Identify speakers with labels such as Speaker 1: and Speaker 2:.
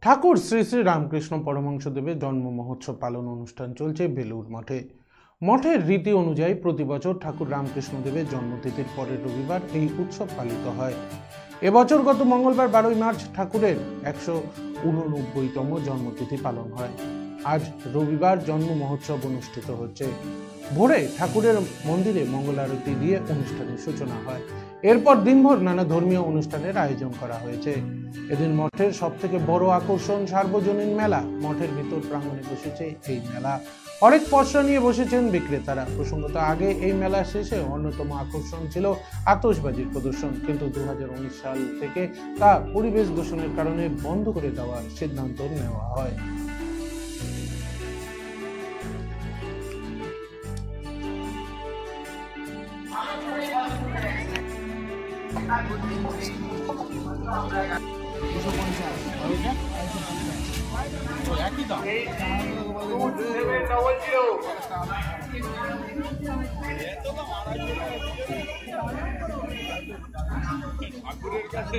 Speaker 1: ঠাকুর শ্রী শ্রী রামকৃষ্ণ পরমহংসদেবের জন্ম মহোৎসব পালন অনুষ্ঠান চলছে বেলুড় মঠে। মঠের রীতি অনুযায়ী প্রতি বছর ঠাকুর রামকৃষ্ণদেবের জন্মতিথির পরের রবিবার এই উৎসব পালিত হয়। এবছর গত মঙ্গলবার 12ই মার্চ ঠাকুরের 189তম জন্মতিথি পালন হয়। আজ রবিবার জন্ম মহোৎসব অনুষ্ঠিত হচ্ছে। ভোরে ঠাকুরের মন্দিরে মঙ্গল আরতি দিয়ে অনুষ্ঠানের সূচনা হয়। এরপর দিনভর নানা ধর্মীয় অনুষ্ঠানের আয়োজন করা হয়েছে। এদিন মঠের সব থেকে বড় আকর্ষণ সার্বজনীন মেলা। মঠের ভিতর প্রাঙ্গণে বসেছে এই মেলা। অনেক পসরা নিয়ে বসেছেন বিক্রেতারা। প্রসঙ্গত আগে এই মেলা শেষে অন্যতম আকর্ষণ ছিল আতশবাজির প্রদর্শন, কিন্তু 2019 সাল থেকে তা পরিবেশ দূষণের কারণে বন্ধ করে দেওয়ার সিদ্ধান্ত নেওয়া হয়।
Speaker 2: ঠাকুরের কাছে